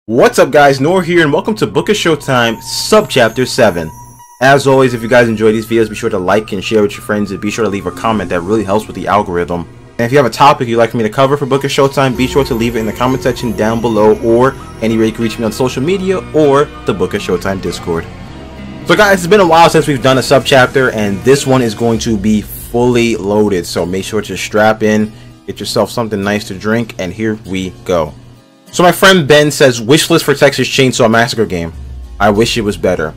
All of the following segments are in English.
What's up guys, Nor here and welcome to Book of Showtime, Subchapter 7. As always, if you guys enjoy these videos, be sure to like and share with your friends and be sure to leave a comment. That really helps with the algorithm. And if you have a topic you'd like me to cover for Book of Showtime, be sure to leave it in the comment section down below, or anywhere you can reach me on social media or the Book of Showtime Discord. So guys, it's been a while since we've done a subchapter and this one is going to be fully loaded. So make sure to strap in, get yourself something nice to drink, and here we go. So my friend Ben says, wish list for Texas Chainsaw Massacre game. I wish it was better.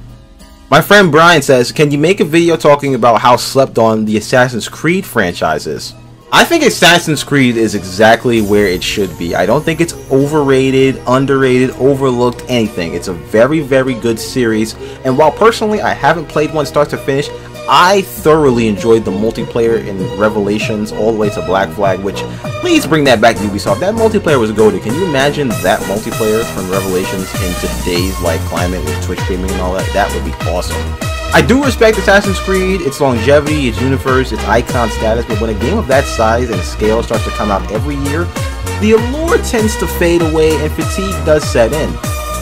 My friend Brian says, can you make a video talking about how slept on the Assassin's Creed franchise is? I think Assassin's Creed is exactly where it should be. I don't think it's overrated, underrated, overlooked, anything. It's a very, very good series. And while personally I haven't played one start to finish, I thoroughly enjoyed the multiplayer in Revelations all the way to Black Flag, which, please bring that back to Ubisoft. That multiplayer was goated. Can you imagine that multiplayer from Revelations in today's climate with Twitch streaming and all that? That would be awesome. I do respect Assassin's Creed, its longevity, its universe, its icon status, but when a game of that size and scale starts to come out every year, the allure tends to fade away and fatigue does set in.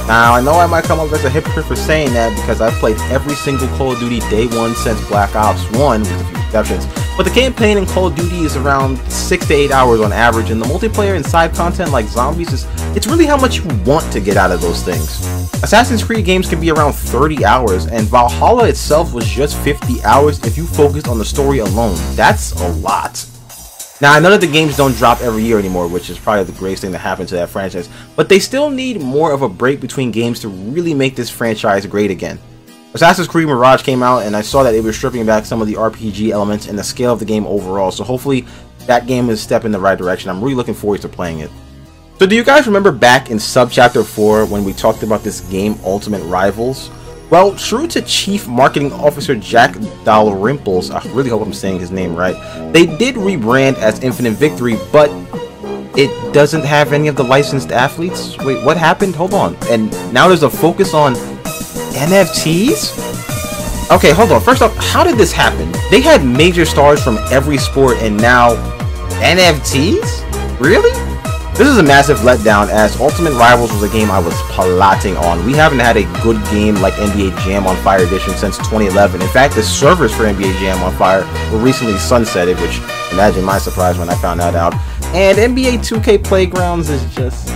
Now, I know I might come up as a hypocrite for saying that because I've played every single Call of Duty day one since Black Ops 1 with a few exceptions, but the campaign in Call of Duty is around 6 to 8 hours on average, and the multiplayer and side content like zombies it's really how much you want to get out of those things. Assassin's Creed games can be around 30 hours, and Valhalla itself was just 50 hours if you focused on the story alone. That's a lot. Now, I know that the games don't drop every year anymore, which is probably the greatest thing to happen to that franchise, but they still need more of a break between games to really make this franchise great again. Assassin's Creed Mirage came out, and I saw that it was stripping back some of the RPG elements and the scale of the game overall, so hopefully that game is a step in the right direction. I'm really looking forward to playing it. So do you guys remember back in Subchapter 4 when we talked about this game, Ultimate Rivals? Well, true to Chief Marketing Officer Jack Dalrymple's, I really hope I'm saying his name right, they did rebrand as Infinite Victory, but it doesn't have any of the licensed athletes? Wait, what happened? Hold on. And now there's a focus on NFTs? Okay, hold on. First off, how did this happen? They had major stars from every sport and now NFTs? Really? This is a massive letdown, as Ultimate Rivals was a game I was plotting on. We haven't had a good game like NBA Jam on Fire Edition since 2011. In fact, the servers for NBA Jam on Fire were recently sunsetted, which, imagine my surprise when I found that out. And NBA 2K Playgrounds is just...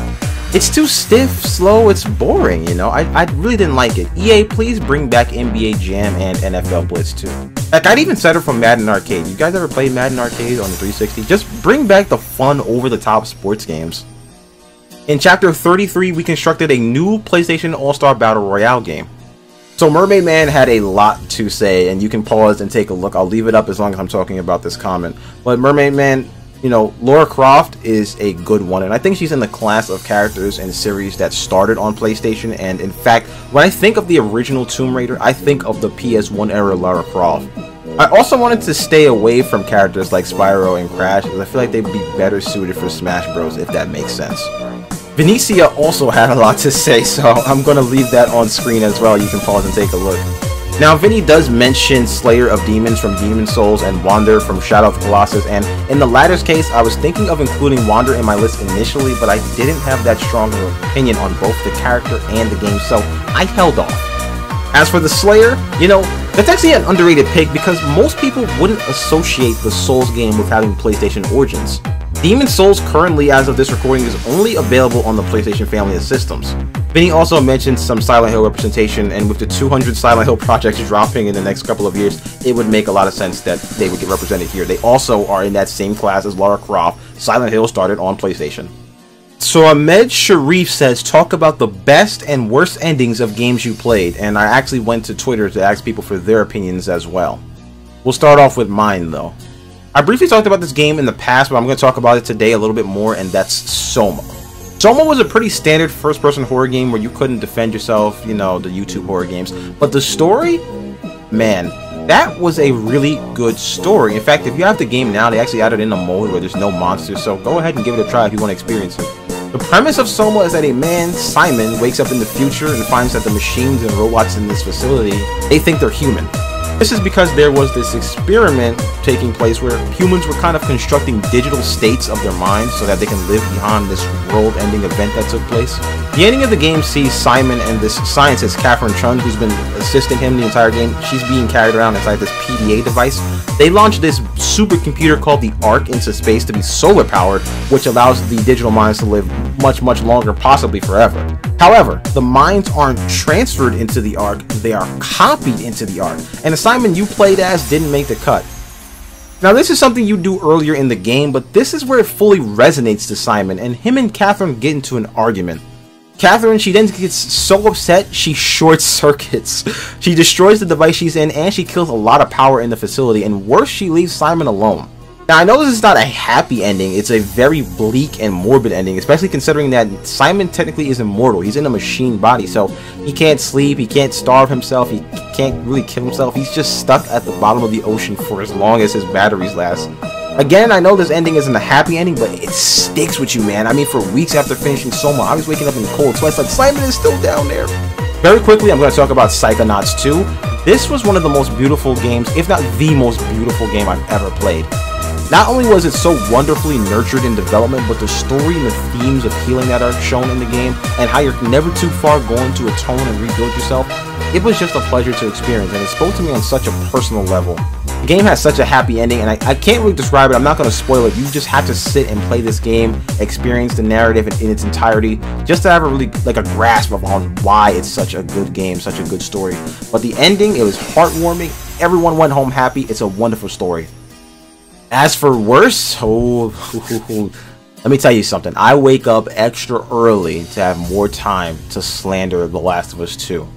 it's too stiff, slow, it's boring, you know? I really didn't like it. EA, please bring back NBA Jam and NFL Blitz too. Heck, I'd even settle for Madden Arcade. You guys ever played Madden Arcade on the 360? Just bring back the fun, over-the-top sports games. In Chapter 33, we constructed a new PlayStation All-Star Battle Royale game. So Mermaid Man had a lot to say, and you can pause and take a look. I'll leave it up as long as I'm talking about this comment. But Mermaid Man, you know, Lara Croft is a good one, and I think she's in the class of characters and series that started on PlayStation. And in fact, when I think of the original Tomb Raider, I think of the PS1 era Lara Croft. I also wanted to stay away from characters like Spyro and Crash, because I feel like they'd be better suited for Smash Bros, if that makes sense. Venetia also had a lot to say, so I'm going to leave that on screen as well. You can pause and take a look. Now, Vinny does mention Slayer of Demons from Demon Souls and Wander from Shadow of the Colossus, and in the latter's case, I was thinking of including Wander in my list initially, but I didn't have that strong of an opinion on both the character and the game, so I held off. As for the Slayer, you know, that's actually an underrated pick because most people wouldn't associate the Souls game with having PlayStation origins. Demon Souls currently, as of this recording, is only available on the PlayStation family of systems. Vinny also mentioned some Silent Hill representation, and with the 200 Silent Hill projects dropping in the next couple of years, it would make a lot of sense that they would get represented here. They also are in that same class as Lara Croft. Silent Hill started on PlayStation. So Ahmed Sharif says, talk about the best and worst endings of games you played, and I actually went to Twitter to ask people for their opinions as well. We'll start off with mine though. I briefly talked about this game in the past, but I'm going to talk about it today a little bit more, and that's Soma. Soma was a pretty standard first-person horror game where you couldn't defend yourself, you know, the YouTube horror games. But the story, man, that was a really good story. In fact, if you have the game now, they actually added in a mode where there's no monsters, so go ahead and give it a try if you want to experience it. The premise of Soma is that a man, Simon, wakes up in the future and finds that the machines and robots in this facility, they think they're human. This is because there was this experiment taking place where humans were kind of constructing digital states of their minds so that they can live beyond this world-ending event that took place. The ending of the game sees Simon and this scientist, Catherine Chun, who's been assisting him the entire game. She's being carried around inside this PDA device. They launched this supercomputer called the Ark into space to be solar powered, which allows the digital minds to live much, much longer, possibly forever. However, the minds aren't transferred into the Ark, they are copied into the Ark, and the Simon you played as didn't make the cut. Now this is something you do earlier in the game, but this is where it fully resonates to Simon, and him and Catherine get into an argument. Catherine, she then gets so upset, she short circuits. She destroys the device she's in, and she kills a lot of power in the facility, and worse, she leaves Simon alone. Now, I know this is not a happy ending, it's a very bleak and morbid ending, especially considering that Simon technically is immortal. He's in a machine body, so he can't sleep, he can't starve himself, he can't really kill himself. He's just stuck at the bottom of the ocean for as long as his batteries last. Again, I know this ending isn't a happy ending, but it sticks with you, man. I mean, for weeks after finishing Soma, I was waking up in cold sweats like, Simon is still down there. Very quickly, I'm going to talk about Psychonauts 2. This was one of the most beautiful games, if not the most beautiful game I've ever played. Not only was it so wonderfully nurtured in development, but the story and the themes of healing that are shown in the game, and how you're never too far going to atone and rebuild yourself, it was just a pleasure to experience, and it spoke to me on such a personal level. The game has such a happy ending, and I can't really describe it. I'm not going to spoil it. You just have to sit and play this game, experience the narrative in its entirety, just to have a really like a grasp of on why it's such a good game, such a good story. But the ending, it was heartwarming. Everyone went home happy. It's a wonderful story. As for worse, let me tell you something. I wake up extra early to have more time to slander The Last of Us 2.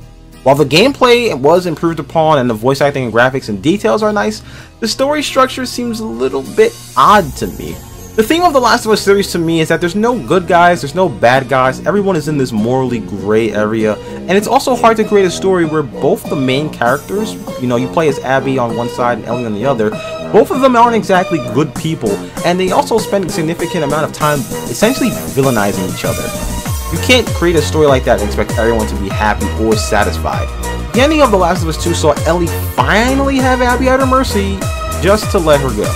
While the gameplay was improved upon and the voice acting and graphics and details are nice, the story structure seems a little bit odd to me. The theme of The Last of Us series to me is that there's no good guys, there's no bad guys, everyone is in this morally gray area, and it's also hard to create a story where both the main characters, you know, you play as Abby on one side and Ellie on the other, both of them aren't exactly good people, and they also spend a significant amount of time essentially villainizing each other. You can't create a story like that and expect everyone to be happy or satisfied. The ending of The Last of Us 2 saw Ellie finally have Abby at her mercy, just to let her go.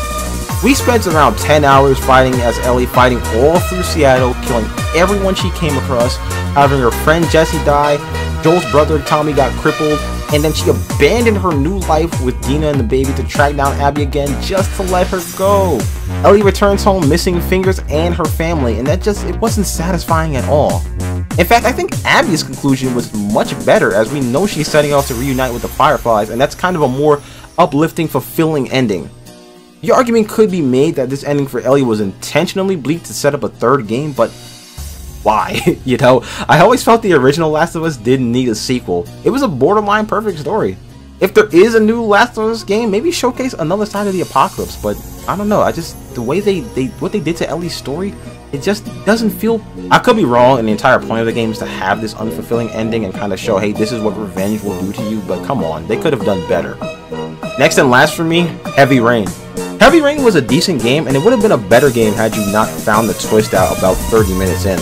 We spent around 10 hours fighting as Ellie, fighting all through Seattle, killing everyone she came across, having her friend Jesse die, Joel's brother Tommy got crippled, and then she abandoned her new life with Dina and the baby to track down Abby again just to let her go. Ellie returns home missing fingers and her family, and it wasn't satisfying at all. In fact, I think Abby's conclusion was much better, as we know she's setting out to reunite with the Fireflies, and that's kind of a more uplifting, fulfilling ending. The argument could be made that this ending for Ellie was intentionally bleak to set up a third game, but why? You know, I always felt the original Last of Us didn't need a sequel. It was a borderline perfect story. If there is a new Last of Us game, maybe showcase another side of the apocalypse, but I don't know, the way what they did to Ellie's story, it just doesn't feel... I could be wrong, and the entire point of the game is to have this unfulfilling ending and kind of show, hey, this is what revenge will do to you, but come on, they could have done better. Next and last for me, Heavy Rain. Heavy Rain was a decent game, and it would have been a better game had you not found the twist out about 30 minutes in.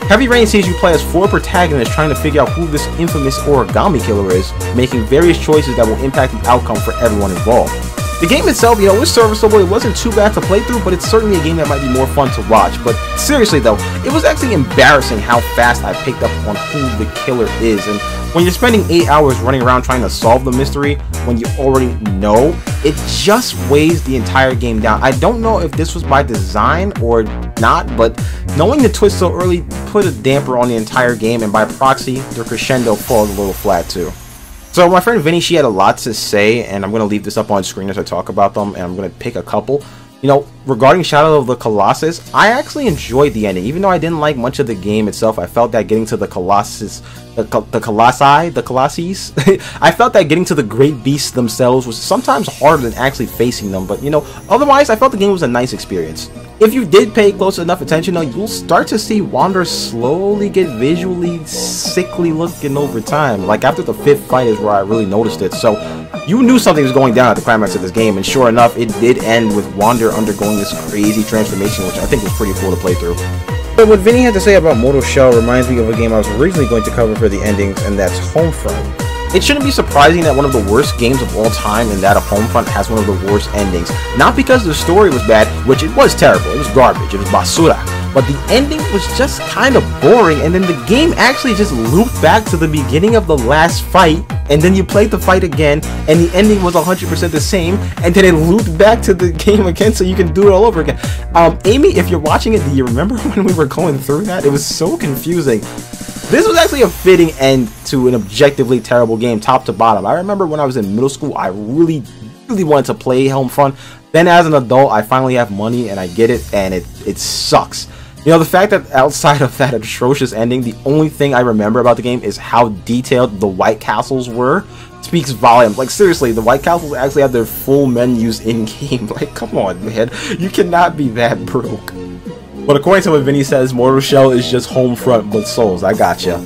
Heavy Rain sees you play as 4 protagonists trying to figure out who this infamous origami killer is, making various choices that will impact the outcome for everyone involved. The game itself, you know, was serviceable, it wasn't too bad to play through, but it's certainly a game that might be more fun to watch. But seriously though, it was actually embarrassing how fast I picked up on who the killer is, and when you're spending 8 hours running around trying to solve the mystery when you already know, it just weighs the entire game down. I don't know if this was by design or not, but knowing the twist so early put a damper on the entire game, and by proxy, the crescendo falls a little flat too. So my friend Vinny, she had a lot to say, and I'm going to leave this up on screen as I talk about them, and I'm going to pick a couple. You know, regarding Shadow of the Colossus, I actually enjoyed the ending. Even though I didn't like much of the game itself, I felt that getting to the Colossus, the Colossus, I felt that getting to the great beasts themselves was sometimes harder than actually facing them. But, you know, otherwise, I felt the game was a nice experience. If you did pay close enough attention, though, you'll start to see Wander slowly get visually sickly looking over time. Like, after the 5th fight is where I really noticed it. So, you knew something was going down at the climax of this game, and sure enough, it did end with Wander undergoing this crazy transformation, which I think was pretty cool to play through. But what Vinny had to say about Mortal Shell reminds me of a game I was originally going to cover for the endings, and that's Homefront. It shouldn't be surprising that one of the worst games of all time and that of Homefront has one of the worst endings. Not because the story was bad, which it was terrible, it was garbage, it was basura, but the ending was just kind of boring, and then the game actually just looped back to the beginning of the last fight, and then you played the fight again, and the ending was 100% the same, and then it looped back to the game again so you can do it all over again. Amy, if you're watching it, do you remember when we were going through that? It was so confusing. This was actually a fitting end to an objectively terrible game, top to bottom. I remember when I was in middle school, I really wanted to play Homefront. Then as an adult, I finally have money and I get it, and it sucks. You know, the fact that outside of that atrocious ending, the only thing I remember about the game is how detailed the White Castles were speaks volumes. Like, seriously, the White Castles actually have their full menus in-game. Like, come on, man. You cannot be that broke. But according to what Vinny says, Mortal Shell is just Homefront but Souls. I gotcha.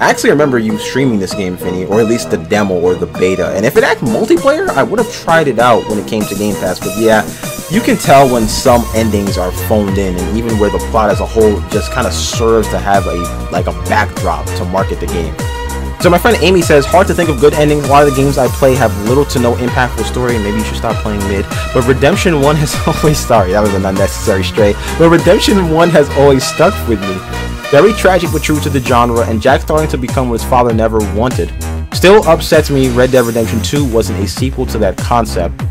I actually remember you streaming this game, Vinny, or at least the demo or the beta. And if it had multiplayer, I would have tried it out when it came to Game Pass. But yeah, you can tell when some endings are phoned in, and even where the plot as a whole just kind of serves to have a backdrop to market the game. So my friend Amy says, hard to think of good endings. A lot of the games I play have little to no impactful story. Maybe you should stop playing mid. But Redemption 1 has always... Sorry, that was an unnecessary stray. But Redemption 1 has always stuck with me. Very tragic but true to the genre, and Jack starting to become what his father never wanted. Still upsets me Red Dead Redemption 2 wasn't a sequel to that concept.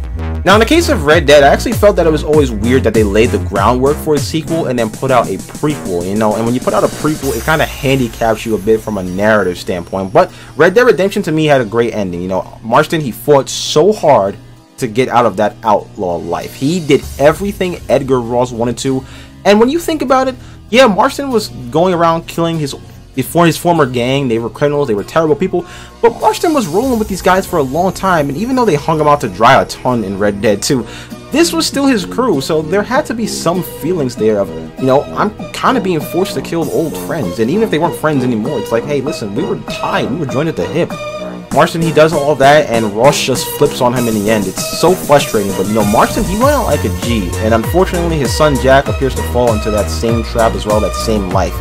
Now, in the case of Red Dead, I actually felt that it was always weird that they laid the groundwork for a sequel and then put out a prequel, you know, and when you put out a prequel, it kind of handicaps you a bit from a narrative standpoint. But Red Dead Redemption to me had a great ending. You know, Marston, he fought so hard to get out of that outlaw life. He did everything Edgar Ross wanted to, and when you think about it, yeah, Marston was going around killing his former gang. They were criminals, they were terrible people, but Marston was rolling with these guys for a long time, and even though they hung him out to dry a ton in Red Dead 2, this was still his crew, so there had to be some feelings there of, you know, I'm kind of being forced to kill old friends, and even if they weren't friends anymore, it's like, hey, listen, we were tied, we were joined at the hip. Marston, he does all that, and Ross just flips on him in the end. It's so frustrating, but you know, Marston, he went out like a G, and unfortunately his son Jack appears to fall into that same trap as well, that same life.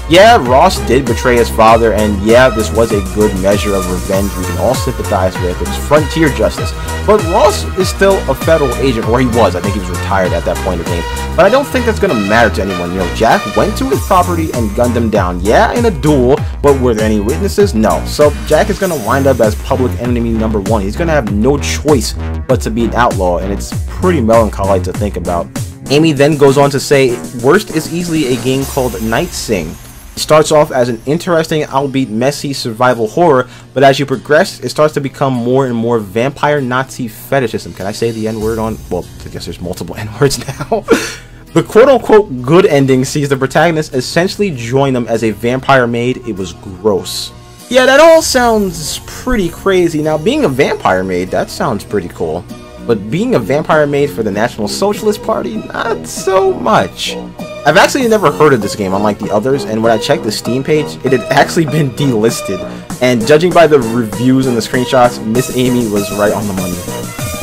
Yeah, Ross did betray his father, and yeah, this was a good measure of revenge we can all sympathize with. It was frontier justice. But Ross is still a federal agent, or he was. I think he was retired at that point in the game. But I don't think that's going to matter to anyone. You know, Jack went to his property and gunned him down. Yeah, in a duel, but were there any witnesses? No. So Jack is going to wind up as public enemy number one. He's going to have no choice but to be an outlaw, and it's pretty melancholy to think about. Amy then goes on to say, worst is easily a game called Night Sing. It starts off as an interesting, albeit messy, survival horror, but as you progress, it starts to become more and more vampire Nazi fetishism. Can I say the N-word on... Well, I guess there's multiple N-words now. The quote-unquote good ending sees the protagonist essentially join them as a vampire maid. It was gross. Yeah, that all sounds pretty crazy. Now, being a vampire maid, that sounds pretty cool. But being a vampire maid for the National Socialist Party, not so much. I've actually never heard of this game, unlike the others, and when I checked the Steam page, it had actually been delisted. And judging by the reviews and the screenshots, Miss Amy was right on the money.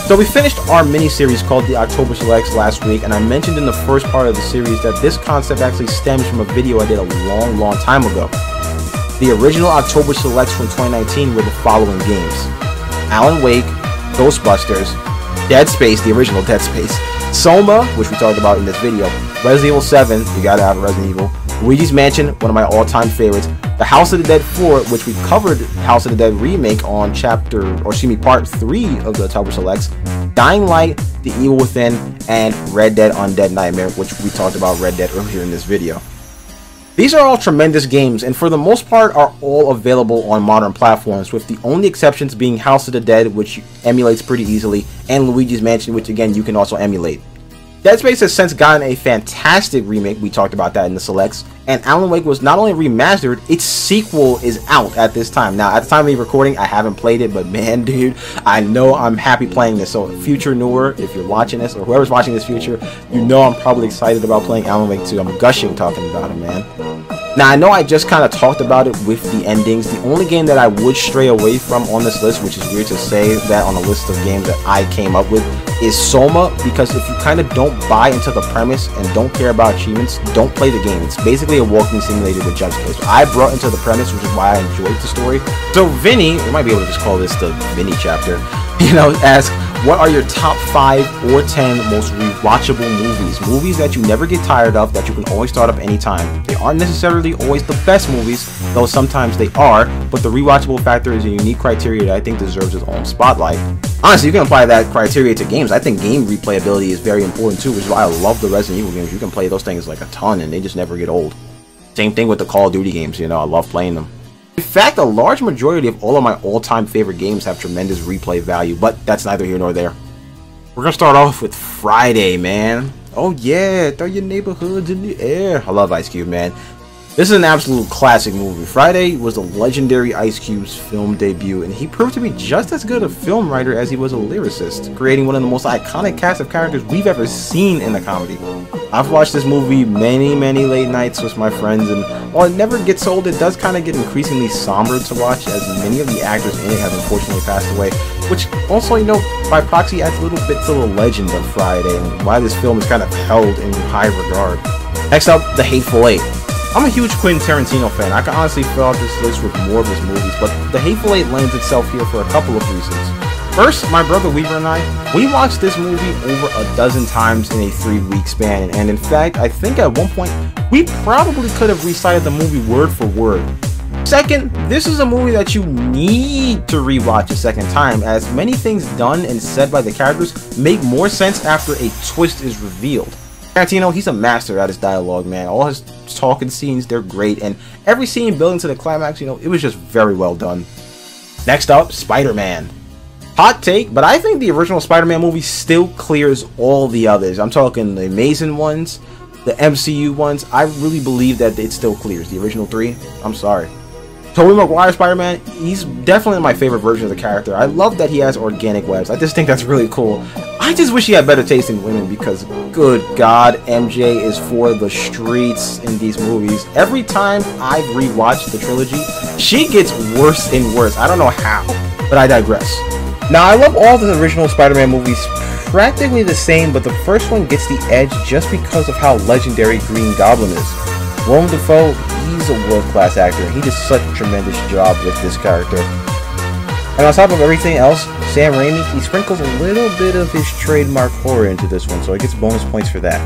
So we finished our mini-series called the October Selects last week, and I mentioned in the first part of the series that this concept actually stems from a video I did a long time ago. The original October Selects from 2019 were the following games: Alan Wake, Ghostbusters, Dead Space, the original Dead Space, Soma, which we talked about in this video, Resident Evil 7, you gotta have Resident Evil, Luigi's Mansion, one of my all-time favorites, The House of the Dead 4, which we covered House of the Dead Remake on part 3 of the October Selects, Dying Light, The Evil Within, and Red Dead Undead Nightmare, which we talked about Red Dead earlier in this video. These are all tremendous games, and for the most part are all available on modern platforms, with the only exceptions being House of the Dead, which emulates pretty easily, and Luigi's Mansion, which again you can also emulate. Dead Space has since gotten a fantastic remake, we talked about that in the Selects, and Alan Wake was not only remastered, its sequel is out at this time. Now, at the time of me recording, I haven't played it, but man, dude, I know I'm happy playing this. So, future newer, if you're watching this, or whoever's watching this future, you know I'm probably excited about playing Alan Wake 2. I'm gushing talking about it, man. Now, I know I just kind of talked about it with the endings. The only game that I would stray away from on this list, which is weird to say that on a list of games that I came up with, is Soma, because if you kind of don't buy into the premise and don't care about achievements, don't play the game. It's basically a walking simulator with jump scares. I brought into the premise, which is why I enjoyed the story. So Vinny, we might be able to just call this the Vinny chapter, asks, what are your top 5 or 10 most rewatchable movies? Movies that you never get tired of, that you can always start up anytime. They aren't necessarily always the best movies, though sometimes they are, but the rewatchable factor is a unique criteria that I think deserves its own spotlight. Honestly, you can apply that criteria to games. I think game replayability is very important too, which is why I love the Resident Evil games. You can play those things like a ton and they just never get old. Same thing with the Call of Duty games, I love playing them. In fact, a large majority of all of my all-time favorite games have tremendous replay value, but that's neither here nor there. We're gonna start off with Friday, man. Oh yeah, throw your neighborhoods in the air. I love Ice Cube, man. This is an absolute classic movie. Friday was the legendary Ice Cube's film debut, and he proved to be just as good a film writer as he was a lyricist, creating one of the most iconic cast of characters we've ever seen in a comedy. I've watched this movie many late nights with my friends, and while it never gets old, it does kind of get increasingly somber to watch, as many of the actors in it have unfortunately passed away, which also, by proxy adds a little bit to the legend of Friday, and why this film is kind of held in high regard. Next up, The Hateful Eight. I'm a huge Quentin Tarantino fan. I can honestly fill out this list with more of his movies, but The Hateful Eight lends itself here for a couple of reasons. First, my brother Weaver and I, we watched this movie over a dozen times in a 3-week span, and in fact, I think at one point, we probably could have recited the movie word for word. Second, this is a movie that you need to rewatch a second time, as many things done and said by the characters make more sense after a twist is revealed. Tarantino, he's a master at his dialogue, man. All his talking scenes, they're great, and every scene building to the climax, it was just very well done. Next up, Spider-Man. Hot take, but I think the original Spider-Man movie still clears all the others. I'm talking the Amazing ones, the MCU ones. I really believe that it still clears. The original 3, I'm sorry. Tobey Maguire Spider-Man, he's definitely my favorite version of the character. I love that he has organic webs. I just think that's really cool. I just wish he had better taste in women, because good God, MJ is for the streets in these movies. Every time I've rewatched the trilogy, she gets worse and worse. I don't know how, but I digress. Now, I love all the original Spider-Man movies practically the same, but the first one gets the edge just because of how legendary Green Goblin is. Willem Dafoe, he's a world-class actor, and he does such a tremendous job with this character. And on top of everything else, Sam Raimi, he sprinkles a little bit of his trademark horror into this one, so he gets bonus points for that.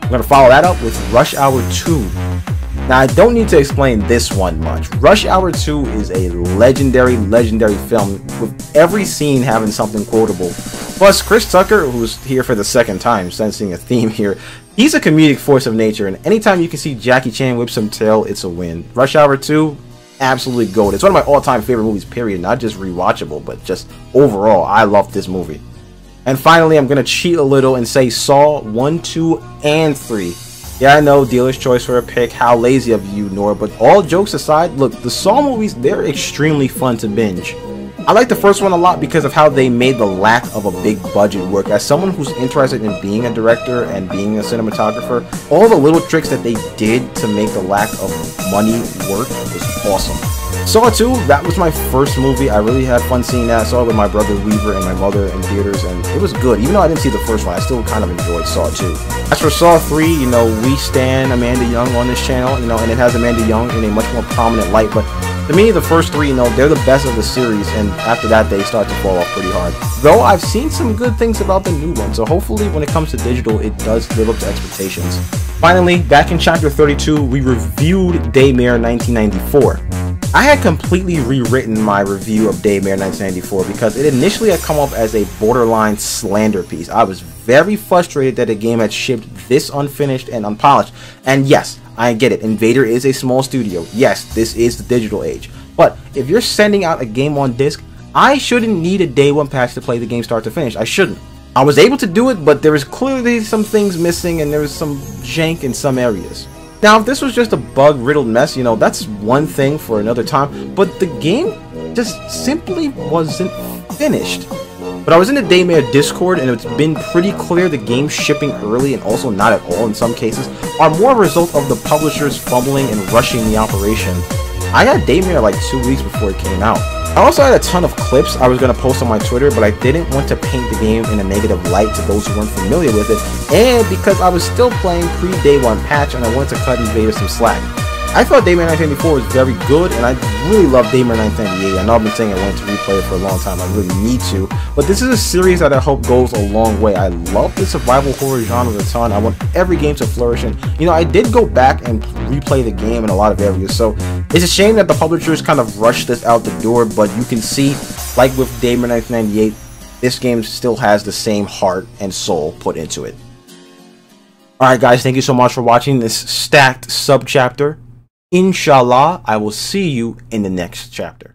I'm going to follow that up with Rush Hour 2. Now, I don't need to explain this one much. Rush Hour 2 is a legendary film, with every scene having something quotable. Plus, Chris Tucker, who's here for the second time, sensing a theme here, he's a comedic force of nature, and anytime you can see Jackie Chan whip some tail, it's a win. Rush Hour 2, absolutely goated. It's one of my all-time favorite movies, period. Not just rewatchable, but just overall, I love this movie. And finally, I'm going to cheat a little and say Saw 1, 2, and 3. Yeah, I know, dealer's choice for a pick. How lazy of you, Nor. But all jokes aside, look, the Saw movies, they're extremely fun to binge. I like the first one a lot because of how they made the lack of a big budget work. As someone who's interested in being a director and being a cinematographer, all the little tricks that they did to make the lack of money work was awesome. Saw 2, that was my first movie. I really had fun seeing that. I saw it with my brother Weaver and my mother in theaters, and it was good. Even though I didn't see the first one, I still kind of enjoyed Saw 2. As for Saw 3, we stan Amanda Young on this channel, and it has Amanda Young in a much more prominent light, but to me, the first 3, they're the best of the series, and after that, they start to fall off pretty hard. Though, I've seen some good things about the new one, so hopefully when it comes to digital, it does live up to expectations. Finally, back in Chapter 32, we reviewed Daymare 1994. I had completely rewritten my review of Daymare 1994 because it initially had come off as a borderline slander piece. I was very frustrated that the game had shipped this unfinished and unpolished, and yes, I get it, Invader is a small studio. Yes, this is the digital age. But if you're sending out a game on disc, I shouldn't need a day one patch to play the game start to finish. I shouldn't. I was able to do it, but there was clearly some things missing and there was some jank in some areas. Now, if this was just a bug-riddled mess, that's one thing for another time, but the game just simply wasn't finished. But I was in the Daymare Discord, and it's been pretty clear the game shipping early and also not at all in some cases are more a result of the publishers fumbling and rushing the operation. I got Daymare like 2 weeks before it came out. I also had a ton of clips I was going to post on my Twitter, but I didn't want to paint the game in a negative light to those who weren't familiar with it, and because I was still playing pre-Day 1 patch and I wanted to cut Invader some slack. I thought Daymare 994 was very good, and I really love Daymare 998. I know I've been saying I wanted to replay it for a long time, I really need to, but this is a series that I hope goes a long way. I love the survival horror genre a ton. I want every game to flourish, and you know, I did go back and replay the game in a lot of areas, so it's a shame that the publishers kind of rushed this out the door, but you can see, like with Daymare 998, this game still has the same heart and soul put into it. Alright guys, thank you so much for watching this stacked sub-chapter. Inshallah, I will see you in the next chapter.